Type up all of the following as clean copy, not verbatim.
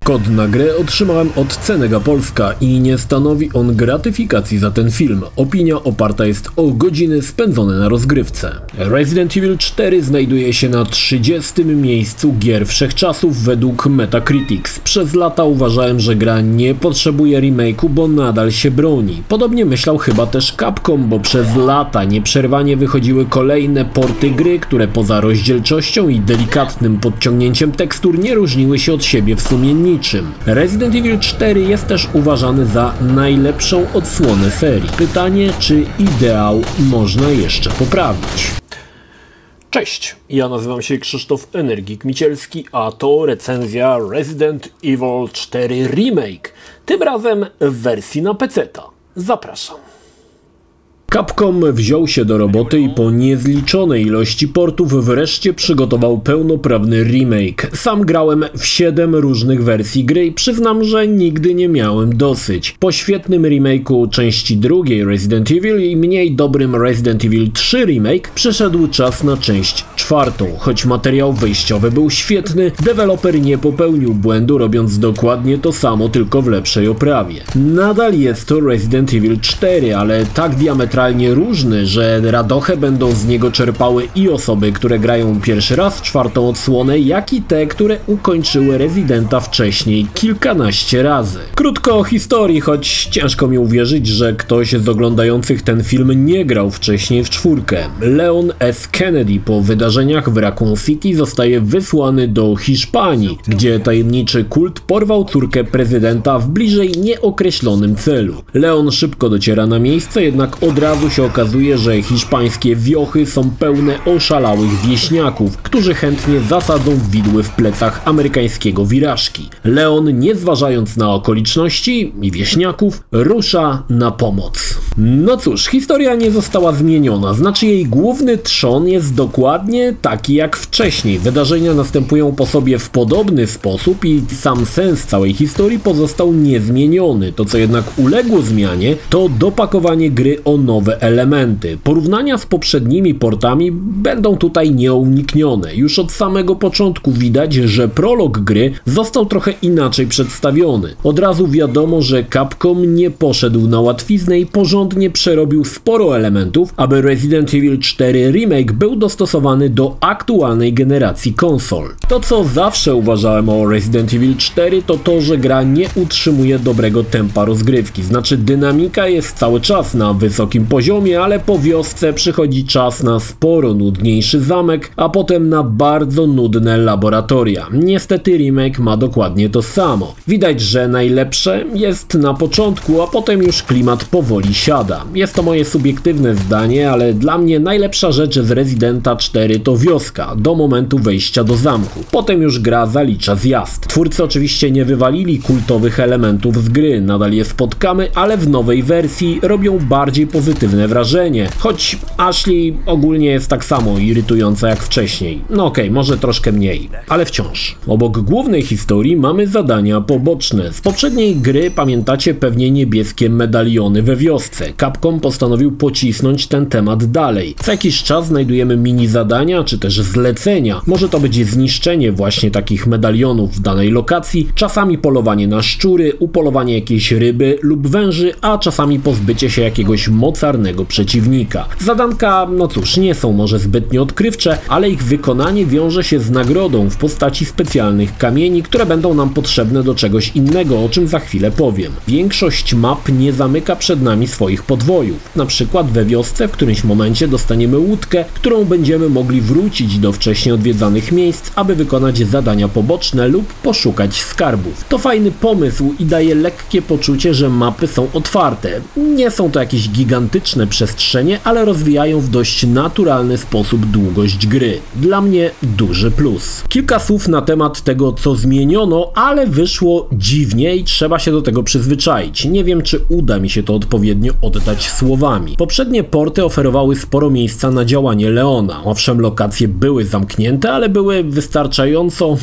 Kod na grę otrzymałem od Cenega Polska i nie stanowi on gratyfikacji za ten film. Opinia oparta jest o godziny spędzone na rozgrywce. Resident Evil 4 znajduje się na 30. miejscu gier wszechczasów według Metacritics. Przez lata uważałem, że gra nie potrzebuje remake'u, bo nadal się broni. Podobnie myślał chyba też Capcom, bo przez lata nieprzerwanie wychodziły kolejne porty gry, które poza rozdzielczością i delikatnym podciągnięciem tekstur nie różniły się od siebie w sumie niczym. Resident Evil 4 jest też uważany za najlepszą odsłonę serii. Pytanie, czy ideał można jeszcze poprawić? Cześć, ja nazywam się Krzysztof Energik-Micielski, a to recenzja Resident Evil 4 Remake, tym razem w wersji na PC-ta. Zapraszam. Capcom wziął się do roboty i po niezliczonej ilości portów wreszcie przygotował pełnoprawny remake. Sam grałem w 7 różnych wersji gry i przyznam, że nigdy nie miałem dosyć. Po świetnym remake'u części drugiej Resident Evil i mniej dobrym Resident Evil 3 Remake przyszedł czas na część czwartą. Choć materiał wyjściowy był świetny, deweloper nie popełnił błędu, robiąc dokładnie to samo, tylko w lepszej oprawie. Nadal jest to Resident Evil 4, ale tak diametralnie różny, że radochę będą z niego czerpały i osoby, które grają pierwszy raz czwartą odsłonę, jak i te, które ukończyły Residenta wcześniej kilkanaście razy. Krótko o historii, choć ciężko mi uwierzyć, że ktoś z oglądających ten film nie grał wcześniej w czwórkę. Leon S. Kennedy po wydarzeniach w Raccoon City zostaje wysłany do Hiszpanii, gdzie tajemniczy kult porwał córkę prezydenta w bliżej nieokreślonym celu. Leon szybko dociera na miejsce, jednak od razu się okazuje, że hiszpańskie wiochy są pełne oszalałych wieśniaków, którzy chętnie zasadzą widły w plecach amerykańskiego wirażki. Leon, nie zważając na okoliczności i wieśniaków, rusza na pomoc. No cóż, historia nie została zmieniona, znaczy jej główny trzon jest dokładnie taki jak wcześniej. Wydarzenia następują po sobie w podobny sposób i sam sens całej historii pozostał niezmieniony. To co jednak uległo zmianie, to dopakowanie gry o nowe elementy. Porównania z poprzednimi portami będą tutaj nieuniknione. Już od samego początku widać, że prolog gry został trochę inaczej przedstawiony. Od razu wiadomo, że Capcom nie poszedł na łatwiznę i porządnie przerobił sporo elementów, aby Resident Evil 4 Remake był dostosowany do aktualnej generacji konsol. To co zawsze uważałem o Resident Evil 4 to to, że gra nie utrzymuje dobrego tempa rozgrywki. Znaczy dynamika jest cały czas na wysokim poziomie, ale po wiosce przychodzi czas na sporo nudniejszy zamek, a potem na bardzo nudne laboratoria. Niestety remake ma dokładnie to samo. Widać, że najlepsze jest na początku, a potem już klimat powoli siada. Jest to moje subiektywne zdanie, ale dla mnie najlepsza rzecz z Residenta 4 to wioska, do momentu wejścia do zamku. Potem już gra zalicza zjazd. Twórcy oczywiście nie wywalili kultowych elementów z gry, nadal je spotkamy, ale w nowej wersji robią bardziej pozytywne wrażenie, choć Ashley ogólnie jest tak samo irytująca jak wcześniej. No okej, może troszkę mniej, ale wciąż. Obok głównej historii mamy zadania poboczne. Z poprzedniej gry pamiętacie pewnie niebieskie medaliony we wiosce. Capcom postanowił pocisnąć ten temat dalej. Co jakiś czas znajdujemy mini zadania, czy też zlecenia. Może to być zniszczenie właśnie takich medalionów w danej lokacji, czasami polowanie na szczury, upolowanie jakiejś ryby lub węży, a czasami pozbycie się jakiegoś mocarnego przeciwnika. Zadanka, no cóż, nie są może zbytnio odkrywcze, ale ich wykonanie wiąże się z nagrodą w postaci specjalnych kamieni, które będą nam potrzebne do czegoś innego, o czym za chwilę powiem. Większość map nie zamyka przed nami swoich podwojów. Na przykład we wiosce w którymś momencie dostaniemy łódkę, którą będziemy mogli wrócić do wcześniej odwiedzanych miejsc, aby wykonać zadania poboczne lub poszukać skarbów. To fajny pomysł i daje lekkie poczucie, że mapy są otwarte. Nie są to jakieś gigantyczne przestrzenie, ale rozwijają w dość naturalny sposób długość gry. Dla mnie duży plus. Kilka słów na temat tego, co zmieniono, ale wyszło dziwnie i trzeba się do tego przyzwyczaić. Nie wiem, czy uda mi się to odpowiednio oddać słowami. Poprzednie porty oferowały sporo miejsca na działanie Leona. Owszem, lokacje były zamknięte, ale były wystarczająco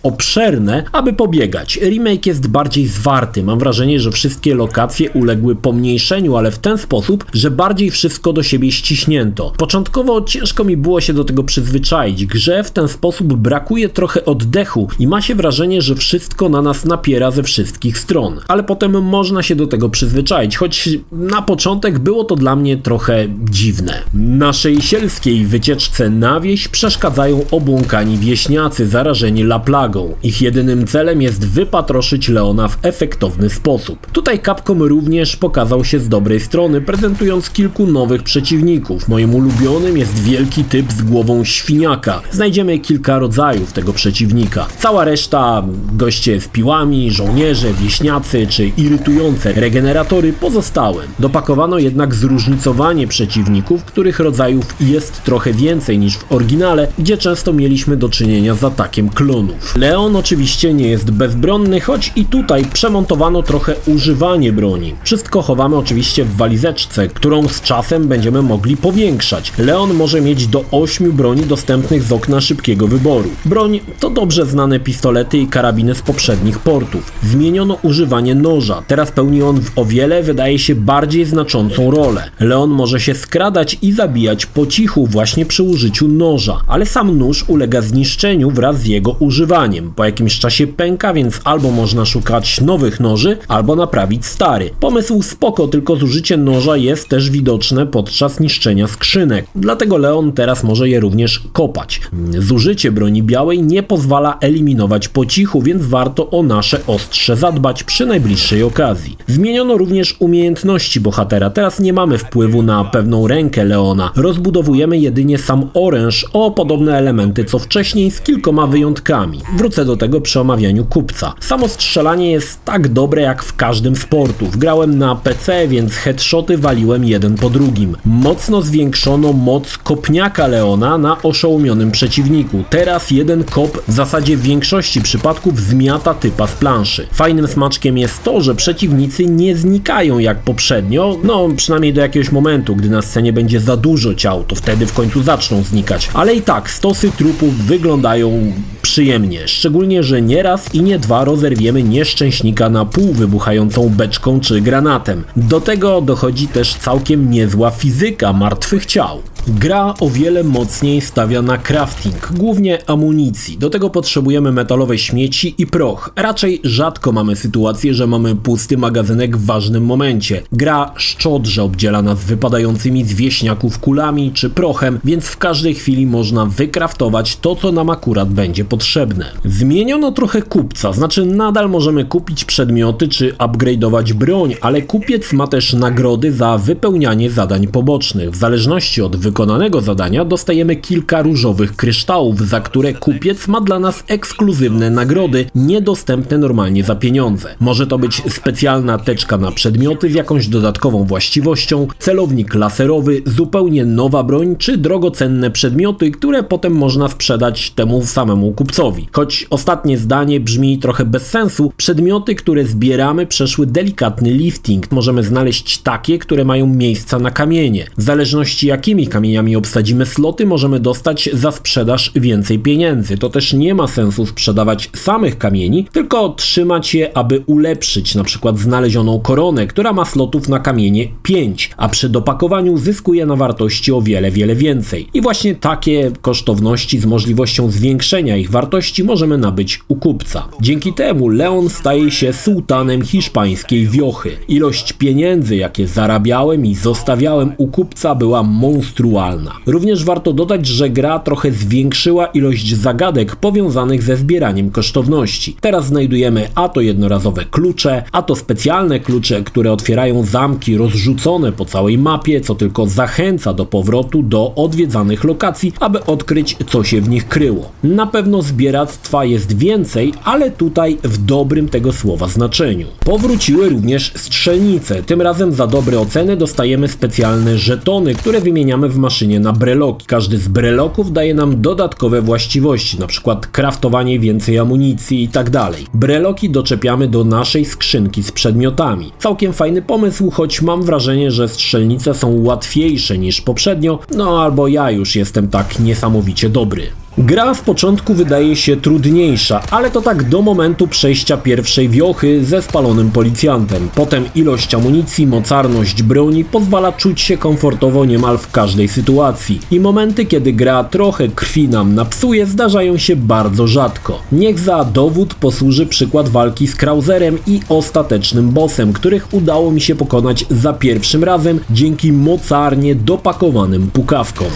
obszerne, aby pobiegać. Remake jest bardziej zwarty. Mam wrażenie, że wszystkie lokacje uległy pomniejszeniu, ale w ten sposób, że bardziej wszystko do siebie ściśnięto. Początkowo ciężko mi było się do tego przyzwyczaić. Grze w ten sposób brakuje trochę oddechu i ma się wrażenie, że wszystko na nas napiera ze wszystkich stron. Ale potem można się do tego przyzwyczaić, choć na początek było to dla mnie trochę dziwne. Naszej sielskiej wycieczce na wieś przeszkadzają obłąkani wieśniacy zarażeni laplagą. Ich jedynym celem jest wypatroszyć Leona w efektowny sposób. Tutaj Capcom również pokazał się z dobrej strony, prezentując kilku nowych przeciwników. Moim ulubionym jest wielki typ z głową świniaka. Znajdziemy kilka rodzajów tego przeciwnika. Cała reszta, goście z piłami, żołnierze, wieśniacy czy irytujące regeneratory pozostały. Dopakowano jednak zróżnicowanie przeciwników, których rodzajów jest trochę więcej niż w oryginale, gdzie często mieliśmy do czynienia z atakiem klonów. Leon oczywiście nie jest bezbronny, choć i tutaj przemontowano trochę używanie broni. Wszystko chowamy oczywiście w walizeczce, którą z czasem będziemy mogli powiększać. Leon może mieć do 8 broni dostępnych z okna szybkiego wyboru. Broń to dobrze znane pistolety i karabiny z poprzednich portów. Zmieniono używanie noża. Teraz pełni on o wiele, wydaje się, bardziej znaczącą rolę. Leon może się skradać i zabijać po cichu właśnie przy użyciu noża, ale sam nóż ulega zniszczeniu wraz z jego używaniem. Po jakimś czasie pęka, więc albo można szukać nowych noży, albo naprawić stary. Pomysł spoko, tylko zużycie noża jest też widoczne podczas niszczenia skrzynek. Dlatego Leon teraz może je również kopać. Zużycie broni białej nie pozwala eliminować po cichu, więc warto o nasze ostrze zadbać przy najbliższej okazji. Zmieniono również umiejętności bohatera. Teraz nie mamy wpływu na pewną rękę Leona. Rozbudowujemy jedynie sam oręż o podobne elementy co wcześniej, z kilkoma wyjątkami. Wrócę do tego przy omawianiu kupca. Samo strzelanie jest tak dobre jak w każdym z portów. Grałem na PC, więc headshoty waliłem jeden po drugim. Mocno zwiększono moc kopniaka Leona na oszołomionym przeciwniku. Teraz jeden kop w zasadzie w większości przypadków zmiata typa z planszy. Fajnym smaczkiem jest to, że przeciwnicy nie znikają jak poprzednio, no przynajmniej do jakiegoś momentu, gdy na scenie będzie za dużo ciał, to wtedy w końcu zaczną znikać. Ale i tak stosy trupów wyglądają przyjemnie, szczególnie, że nie raz i nie dwa rozerwiemy nieszczęśnika na pół wybuchającą beczką czy granatem. Do tego dochodzi też całkiem niezła fizyka martwych ciał. Gra o wiele mocniej stawia na crafting, głównie amunicji. Do tego potrzebujemy metalowe śmieci i proch. Raczej rzadko mamy sytuację, że mamy pusty magazynek w ważnym momencie. Gra szczodrze obdziela nas wypadającymi z wieśniaków kulami czy prochem, więc w każdej chwili można wykraftować to, co nam akurat będzie potrzebne. Zmieniono trochę kupca, znaczy nadal możemy kupić przedmioty czy upgrade'ować broń, ale kupiec ma też nagrody za wypełnianie zadań pobocznych. W zależności od wykonanego zadania dostajemy kilka różowych kryształów, za które kupiec ma dla nas ekskluzywne nagrody, niedostępne normalnie za pieniądze. Może to być specjalna teczka na przedmioty z jakąś dodatkową właściwością, celownik laserowy, zupełnie nowa broń czy drogocenne przedmioty, które potem można sprzedać temu samemu kupcowi. Choć ostatnie zdanie brzmi trochę bez sensu, przedmioty, które zbieramy, przeszły delikatny lifting. Możemy znaleźć takie, które mają miejsca na kamienie. W zależności jakimi kamieniami obsadzimy sloty, możemy dostać za sprzedaż więcej pieniędzy. To też nie ma sensu sprzedawać samych kamieni, tylko trzymać je, aby ulepszyć na przykład znalezioną koronę, która ma slotów na kamienie 5, a przy dopakowaniu zyskuje na wartości o wiele więcej. I właśnie takie kosztowności z możliwością zwiększenia ich wartości możemy nabyć u kupca. Dzięki temu Leon staje się sułtanem hiszpańskiej wiochy. Ilość pieniędzy, jakie zarabiałem i zostawiałem u kupca, była monstrualna. Również warto dodać, że gra trochę zwiększyła ilość zagadek powiązanych ze zbieraniem kosztowności. Teraz znajdujemy a to jednorazowe klucze, a to specjalne klucze, które otwierają zamki rozrzucone po całej mapie, co tylko zachęca do powrotu do odwiedzanych lokacji, aby odkryć, co się w nich kryło. Na pewno zbieractwa jest więcej, ale tutaj w dobrym tego słowa znaczeniu. Powróciły również strzelnice. Tym razem za dobre oceny dostajemy specjalne żetony, które wymieniamy w maszynie na breloki. Każdy z breloków daje nam dodatkowe właściwości, np. craftowanie więcej amunicji i tak dalej. Breloki doczepiamy do naszej skrzynki z przedmiotami. Całkiem fajny pomysł, choć mam wrażenie, że strzelnice są łatwiejsze niż poprzednio, no albo ja już jestem tak niesamowicie dobry. Gra w początku wydaje się trudniejsza, ale to tak do momentu przejścia pierwszej wiochy ze spalonym policjantem. Potem ilość amunicji, mocarność broni pozwala czuć się komfortowo niemal w każdej sytuacji. I momenty, kiedy gra trochę krwi nam napsuje, zdarzają się bardzo rzadko. Niech za dowód posłuży przykład walki z Krauserem i ostatecznym bossem, których udało mi się pokonać za pierwszym razem dzięki mocarnie dopakowanym pukawkom.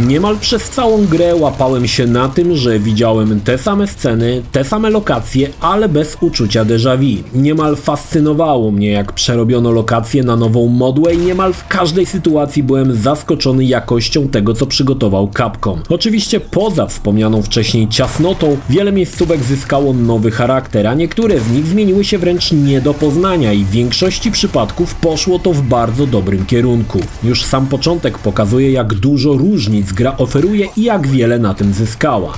Niemal przez całą grę łapałem się na tym, że widziałem te same sceny, te same lokacje, ale bez uczucia déjà vu. Niemal fascynowało mnie, jak przerobiono lokacje na nową modłę i niemal w każdej sytuacji byłem zaskoczony jakością tego, co przygotował Capcom. Oczywiście poza wspomnianą wcześniej ciasnotą, wiele miejscówek zyskało nowy charakter, a niektóre z nich zmieniły się wręcz nie do poznania i w większości przypadków poszło to w bardzo dobrym kierunku. Już sam początek pokazuje, jak dużo różnic gra oferuje i jak wiele na tym zyskała.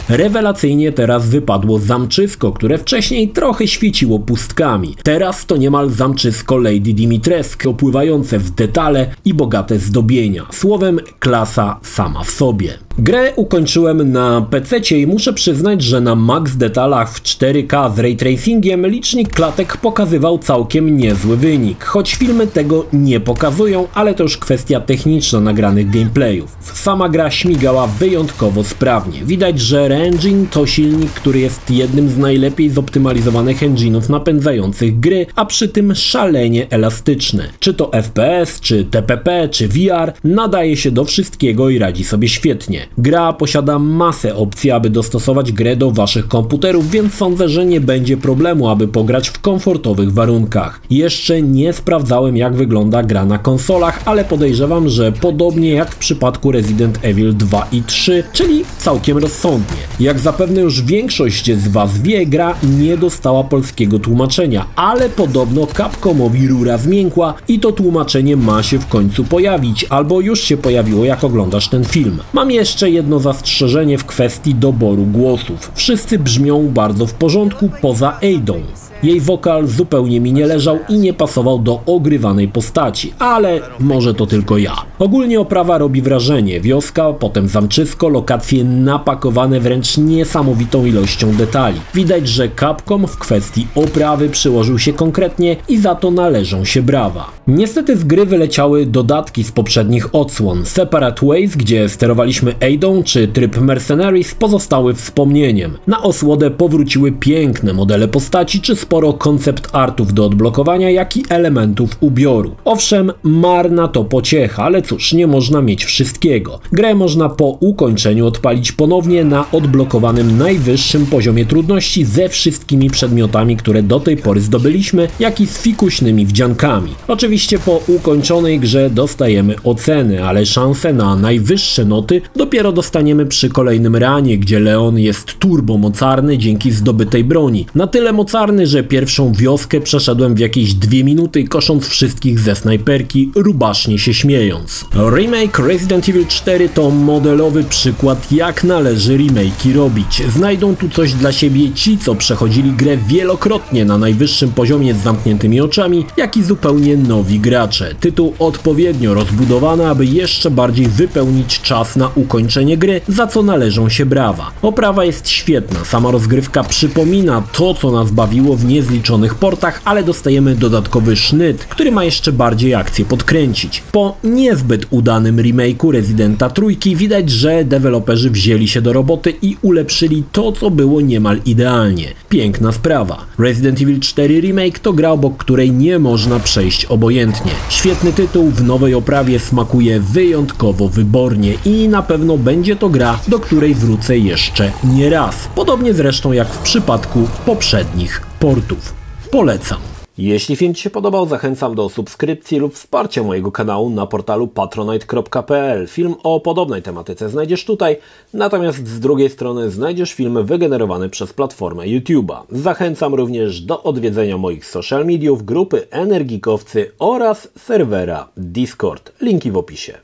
Rewelacyjnie teraz wypadło zamczysko, które wcześniej trochę świeciło pustkami. Teraz to niemal zamczysko Lady Dimitrescu, opływające w detale i bogate zdobienia. Słowem, klasa sama w sobie. Grę ukończyłem na PC-cie i muszę przyznać, że na max detalach w 4K z ray tracingiem licznik klatek pokazywał całkiem niezły wynik. Choć filmy tego nie pokazują, ale to już kwestia techniczna nagranych gameplayów. Sama gra śmigała wyjątkowo sprawnie. Widać, że Re-Engine to silnik, który jest jednym z najlepiej zoptymalizowanych engine'ów napędzających gry, a przy tym szalenie elastyczny. Czy to FPS, czy TPP, czy VR, nadaje się do wszystkiego i radzi sobie świetnie. Gra posiada masę opcji, aby dostosować grę do waszych komputerów, więc sądzę, że nie będzie problemu, aby pograć w komfortowych warunkach. Jeszcze nie sprawdzałem, jak wygląda gra na konsolach, ale podejrzewam, że podobnie jak w przypadku Resident Evil 2 i 3, czyli całkiem rozsądnie. Jak zapewne już większość z was wie, gra nie dostała polskiego tłumaczenia, ale podobno Capcomowi rura zmiękła i to tłumaczenie ma się w końcu pojawić, albo już się pojawiło, jak oglądasz ten film. Mam jeszcze jedno zastrzeżenie w kwestii doboru głosów. Wszyscy brzmią bardzo w porządku poza Adą. Jej wokal zupełnie mi nie leżał i nie pasował do ogrywanej postaci, ale może to tylko ja. Ogólnie oprawa robi wrażenie. Wioska, potem zamczysko, lokacje napakowane wręcz niesamowitą ilością detali. Widać, że Capcom w kwestii oprawy przyłożył się konkretnie i za to należą się brawa. Niestety z gry wyleciały dodatki z poprzednich odsłon. Separate Ways, gdzie sterowaliśmy Adą, czy tryb Mercenaries pozostały wspomnieniem. Na osłodę powróciły piękne modele postaci, czy sporo koncept artów do odblokowania, jak i elementów ubioru. Owszem, marna to pociecha, ale cóż, nie można mieć wszystkiego. Grę można po ukończeniu odpalić ponownie na odblokowanym najwyższym poziomie trudności ze wszystkimi przedmiotami, które do tej pory zdobyliśmy, jak i z fikuśnymi wdziankami. Oczywiście po ukończonej grze dostajemy oceny, ale szanse na najwyższe noty dopiero dostaniemy przy kolejnym ranie, gdzie Leon jest turbomocarny dzięki zdobytej broni. Na tyle mocarny, że pierwszą wioskę przeszedłem w jakieś 2 minuty, kosząc wszystkich ze snajperki, rubasznie się śmiejąc. Remake Resident Evil 4 to modelowy przykład, jak należy remake'i robić. Znajdą tu coś dla siebie ci, co przechodzili grę wielokrotnie na najwyższym poziomie z zamkniętymi oczami, jak i zupełnie nowi gracze. Tytuł odpowiednio rozbudowany, aby jeszcze bardziej wypełnić czas na ukończenie gry, za co należą się brawa. Oprawa jest świetna, sama rozgrywka przypomina to, co nas bawiło w niezliczonych portach, ale dostajemy dodatkowy sznyt, który ma jeszcze bardziej akcję podkręcić. Po niezbyt udanym remake'u Residenta Trójki widać, że deweloperzy wzięli się do roboty i ulepszyli to, co było niemal idealnie. Piękna sprawa. Resident Evil 4 Remake to gra, obok której nie można przejść obojętnie. Świetny tytuł w nowej oprawie smakuje wyjątkowo wybornie i na pewno będzie to gra, do której wrócę jeszcze nie raz. Podobnie zresztą jak w przypadku poprzednich portów. Polecam. Jeśli film Ci się podobał, zachęcam do subskrypcji lub wsparcia mojego kanału na portalu patronite.pl. Film o podobnej tematyce znajdziesz tutaj, natomiast z drugiej strony znajdziesz film wygenerowany przez platformę YouTube'a. Zachęcam również do odwiedzenia moich social mediów, grupy Energikowcy oraz serwera Discord. Linki w opisie.